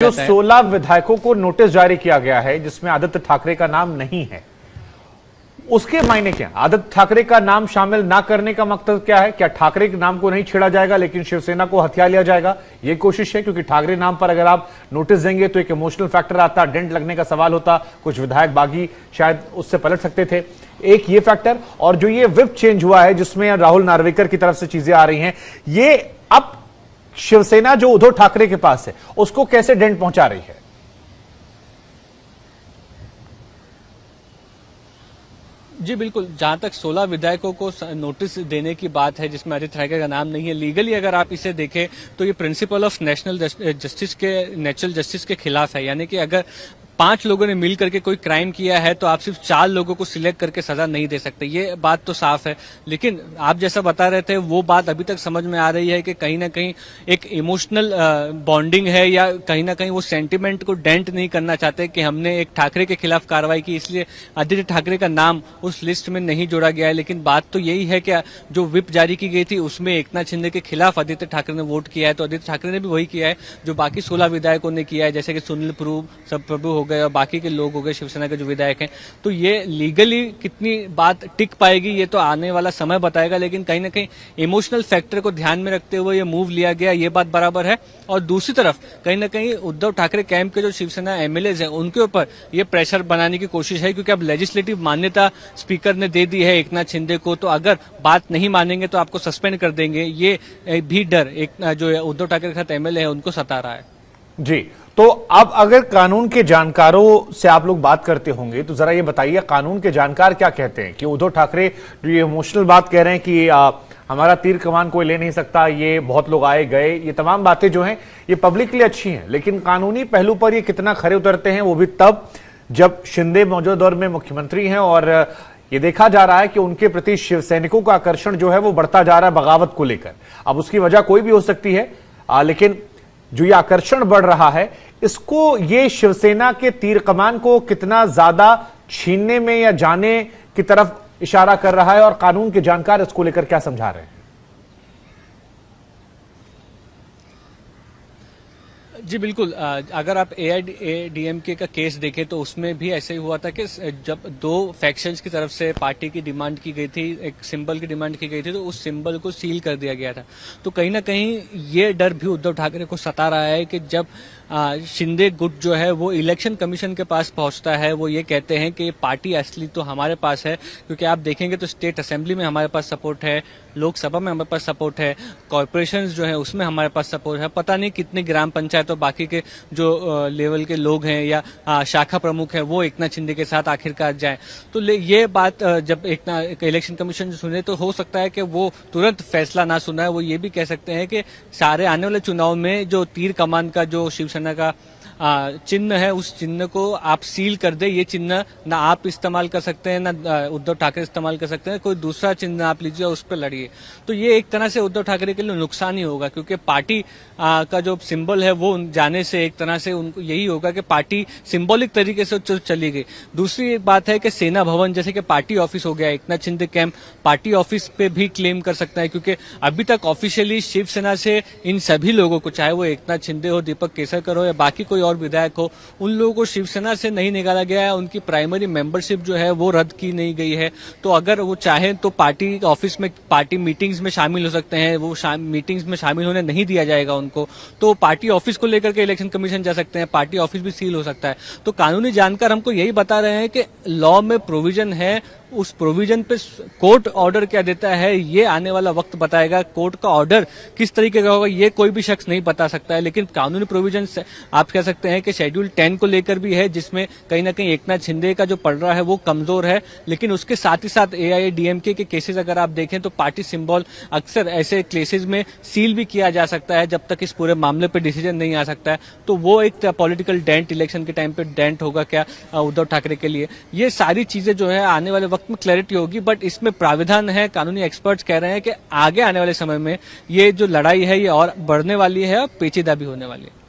जो 16 विधायकों को नोटिस जारी किया गया है जिसमें आदित्य ठाकरे का नाम नहीं है, उसके मायने क्या? आदित्य ठाकरे का नाम शामिल ना करने का मकसद क्या है? क्या ठाकरे के नाम को नहीं छेड़ा जाएगा लेकिन शिवसेना को हथिया लिया जाएगा? यह कोशिश है, क्योंकि ठाकरे नाम पर अगर आप नोटिस देंगे तो एक इमोशनल फैक्टर आता, डेंट लगने का सवाल होता, कुछ विधायक बागी शायद उससे पलट सकते थे। एक ये फैक्टर, और जो ये व्हिप चेंज हुआ है जिसमें राहुल नार्वेकर की तरफ से चीजें आ रही हैं, ये अब शिवसेना जो उद्धव ठाकरे के पास है उसको कैसे डेंट पहुंचा रही है? जी बिल्कुल, जहां तक 16 विधायकों को नोटिस देने की बात है जिसमें आदित्य ठाकरे का नाम नहीं है, लीगली अगर आप इसे देखें तो ये प्रिंसिपल ऑफ नेचुरल जस्टिस के खिलाफ है। यानी कि अगर 5 लोगों ने मिल करके कोई क्राइम किया है तो आप सिर्फ 4 लोगों को सिलेक्ट करके सजा नहीं दे सकते, ये बात तो साफ है। लेकिन आप जैसा बता रहे थे वो बात अभी तक समझ में आ रही है कि कहीं ना कहीं एक इमोशनल बॉन्डिंग है, या कहीं ना कहीं वो सेंटिमेंट को डेंट नहीं करना चाहते कि हमने एक ठाकरे के खिलाफ कार्रवाई की, इसलिए आदित्य ठाकरे का नाम उस लिस्ट में नहीं जोड़ा गया है। लेकिन बात तो यही है कि जो व्हिप जारी की गई थी उसमें एकनाथ शिंदे के खिलाफ आदित्य ठाकरे ने वोट किया है, तो आदित्य ठाकरे ने भी वही किया है जो बाकी 16 विधायकों ने किया है, जैसे कि सुनील प्रभु हो गए और बाकी के लोग हो गए शिवसेना के जो विधायक हैं। तो ये लीगली कितनी बात टिक पाएगी ये तो आने वाला समय बताएगा, लेकिन कहीं ना कहीं इमोशनल फैक्टर को ध्यान में रखते हुए ये मूव लिया गया, ये बात बराबर है। और दूसरी तरफ कहीं ना कहीं उद्धव ठाकरे कैंप के जो शिवसेना एमएलएज हैं उनके ऊपर ये प्रेशर बनाने की कोशिश है, क्योंकि अब लेजिस्लेटिव मान्यता स्पीकर ने दे दी है एकनाथ शिंदे को, तो अगर बात नहीं मानेंगे तो आपको सस्पेंड कर देंगे, ये भी डर एक जो उद्धव ठाकरे के साथ एमएलए है उनको सता रहा है। जी, तो अब अगर कानून के जानकारों से आप लोग बात करते होंगे तो जरा ये बताइए, कानून के जानकार क्या कहते हैं कि उद्धव ठाकरे जो ये इमोशनल बात कह रहे हैं कि हमारा तीर कमान कोई ले नहीं सकता, ये बहुत लोग आए गए, ये तमाम बातें जो हैं ये पब्लिक के लिए अच्छी हैं, लेकिन कानूनी पहलू पर ये कितना खरे उतरते हैं वो भी तब जब शिंदे मौजूदा दौर में मुख्यमंत्री हैं और ये देखा जा रहा है कि उनके प्रति शिव सैनिकों का आकर्षण जो है वो बढ़ता जा रहा है बगावत को लेकर। अब उसकी वजह कोई भी हो सकती है, लेकिन जो ये आकर्षण बढ़ रहा है इसको, ये शिवसेना के तीर कमान को कितना ज्यादा छीनने में या जाने की तरफ इशारा कर रहा है, और कानून के जानकार इसको लेकर क्या समझा रहे हैं? जी बिल्कुल, अगर आप एआईएडीएमके का केस देखें तो उसमें भी ऐसे ही हुआ था कि जब 2 फैक्शंस की तरफ से पार्टी की डिमांड की गई थी, एक सिंबल की डिमांड की गई थी, तो उस सिंबल को सील कर दिया गया था। तो कहीं ना कहीं ये डर भी उद्धव ठाकरे को सता रहा है कि जब शिंदे गुट जो है वो इलेक्शन कमीशन के पास पहुंचता है, वो ये कहते हैं कि पार्टी असली तो हमारे पास है, क्योंकि आप देखेंगे तो स्टेट असेंबली में हमारे पास सपोर्ट है, लोकसभा में हमारे पास सपोर्ट है, कॉर्पोरेशंस जो है उसमें हमारे पास सपोर्ट है, पता नहीं कितनी ग्राम पंचायत और बाकी के जो लेवल के लोग हैं या शाखा प्रमुख हैं वो एकनाथ शिंदे के साथ आखिरकार जाए। तो ये बात जब एक इलेक्शन कमीशन सुने तो हो सकता है कि वो तुरंत फैसला ना सुनाए, वो ये भी कह सकते हैं कि सारे आने वाले चुनाव में जो तीर कमान का जो शिवसेना का चिन्ह है उस चिन्ह को आप सील कर दे। ये चिन्ह ना आप इस्तेमाल कर सकते हैं ना उद्धव ठाकरे इस्तेमाल कर सकते हैं, कोई दूसरा चिन्ह आप लीजिए उस पर लड़िए। तो ये एक तरह से उद्धव ठाकरे के लिए नुकसान ही होगा, क्योंकि पार्टी का जो सिंबल है वो जाने से एक तरह से उनको यही होगा कि पार्टी सिंबॉलिक तरीके से चली गई। दूसरी एक बात है कि सेना भवन जैसे कि पार्टी ऑफिस हो गया, Eknath Shinde camp party office पे भी क्लेम कर सकता है, क्योंकि अभी तक ऑफिशियली शिवसेना से इन सभी लोगों को, चाहे वो एकनाथ शिंदे हो, दीपक केसरकर हो या बाकी कोई और विधायक हो, उन लोगों को शिवसेना से नहीं निकाला गया है, उनकी प्राइमरी मेंबरशिप जो है वो रद्द की नहीं गई है। तो अगर वो चाहे तो पार्टी ऑफिस में, पार्टी मीटिंग्स में शामिल हो सकते हैं, वो मीटिंग्स में शामिल होने नहीं दिया जाएगा उनको, तो पार्टी ऑफिस को लेकर के इलेक्शन कमीशन जा सकते हैं, पार्टी ऑफिस भी सील हो सकता है। तो कानूनी जानकार हमको यही बता रहे हैं कि लॉ में प्रोविजन है, उस प्रोविजन पे कोर्ट ऑर्डर क्या देता है ये आने वाला वक्त बताएगा। कोर्ट का ऑर्डर किस तरीके का होगा ये कोई भी शख्स नहीं बता सकता है, लेकिन कानूनी प्रोविजन आप कह सकते हैं कि शेड्यूल 10 को लेकर भी है, जिसमें कहीं ना कहीं एकनाथ शिंदे का जो पड़ रहा है वो कमजोर है। लेकिन उसके साथ ही साथ एआईएडीएमके के केसेस अगर आप देखें तो पार्टी सिंबल अक्सर ऐसे केसेस में सील भी किया जा सकता है जब तक इस पूरे मामले पर डिसीजन नहीं आ सकता है। तो वो एक पॉलिटिकल डेंट इलेक्शन के टाइम पे डेंट होगा क्या उद्धव ठाकरे के लिए। ये सारी चीजें जो है आने वाले वक्त में क्लैरिटी होगी, बट इसमें प्राविधान है, कानूनी एक्सपर्ट्स कह रहे हैं कि आगे आने वाले समय में ये जो लड़ाई है ये और बढ़ने वाली है और पेचीदा भी होने वाली है।